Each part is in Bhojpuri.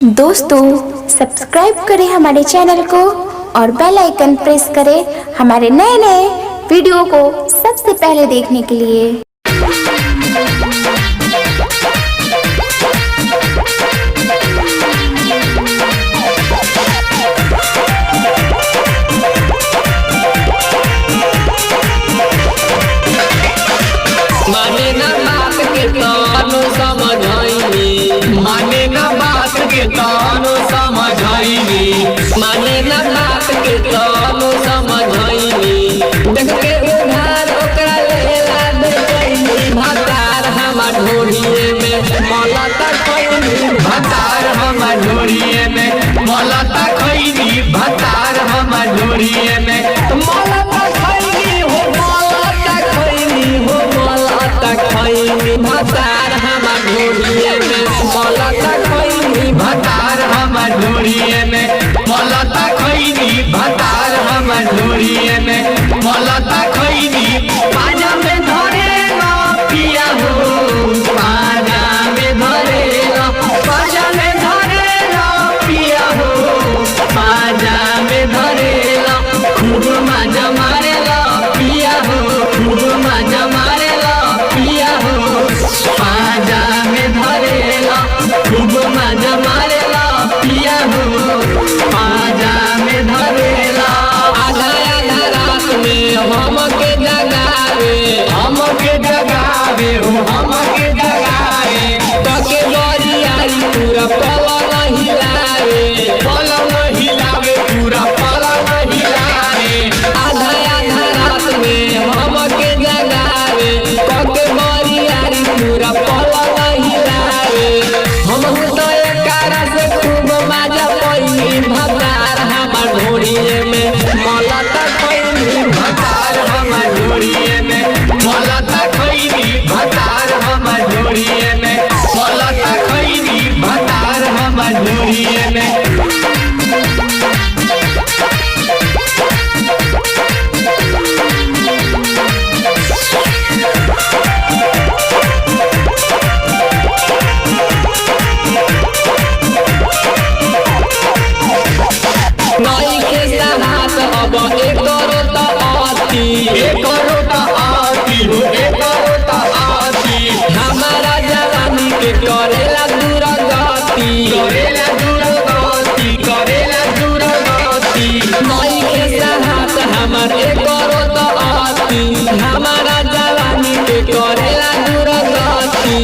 दोस्तों सब्सक्राइब करें हमारे चैनल को और बेल आइकन प्रेस करें हमारे नए नए वीडियो को सबसे पहले देखने के लिए। माने ना बात के तानो समझाइनी, माने ना बात के तानो समझाइनी, माने ना बात के तानो समझाइनी। देख के उधार ओकरा लेला बेचैनी, भतार हमार ढोढ़िए में मलता खैनी, भतार हमार ढोढ़िए में मलता खैनी, भतार हमार ढोढ़िए में मलता खैनी हो, मलता खैनी हो, मलता खैनी, भतार हमार ढोढ़िए में मलता खैनी, भतार हमार ढोढ़िए में मलता खैनी, भतार हमार ढोढ़िए में मलता खैनी। पाजा में धरे ना पिया हो, पाजा में धरे ना, पाजा में धरे ना पिया हो, पाजा में धरे ना, खूब मजा मारेला पिया हो, खूब मजा मारेला पिया हो, पाजा में धरेला, खूब मजा मारेला पिया हो, पाजा में धरेला। आधा आधा रात में हमके जगावे, हमके जगावे हो, हमके जगावे, तके बरियारी पूरा पलंग हिलावे, पलंग हिलावे, पूरा पलंग हिलावे। आधा आधा रात में हमके जगावे, तके बरियारी पूरा पलंग हिलावे। हम तो एकरा से खूब मजा पैनी, भतार हमार ढोढ़िए में मलता खैनी, भतार हमार ढोढ़िए में मलता खैनी, भतार हमार ढोढ़िए में मलता खैनी, भतार हमार ढोढ़िए में। नई के सहात अब एकरो त आती, एकरो त आती हो, एकरो त आती, हमारा जवानी के करेला दुर्गति, करेला दुर्गति, करेला दुर्गति। नई के सहात हमर एकरो त आती, हमारा जवानी के करेला दुर्गति।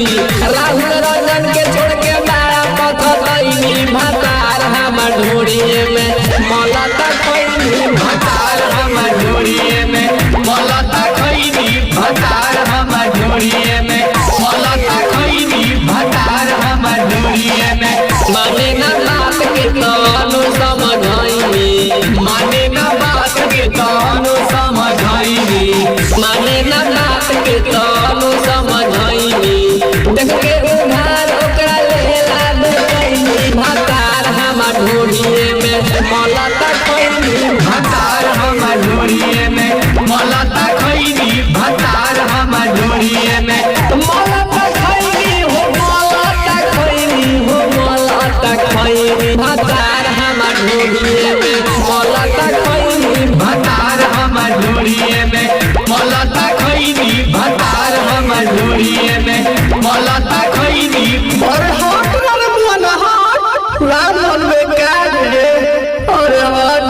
राहुल रंजन के छोड़ के बारा पथतैनी, भतार हमार ढोढ़िए में मलता खैनी, भतार हमार ढोढ़िए में मलता खैनी, भतार हमार ढोढ़िए में मलता खैनी, भतार हमार ढोढ़िए में। माने ना बात के तानो समझाइनी, माने ना बात के तानो समझाइनी, माने ना बात के तानो समझाइनी। देख के उधार ओकरा लेला बेचैनी, भतार हमार ढोढ़िए में मलता खैनी, भतार हमार ढोढ़िए में मलता खैनी, भतार हमार ढोढ़िए में मलता खैनी हो, मलता खैनी हो, मलता खैनी, भतार हमार ढोढ़िए में मलता खैनी, भतार हमार ढोढ़िए में मलता खैनी, भतार हमार ढोढ़िए में मलता खैनी। और हाथ मन हाथ राम मन में काज है और हाथ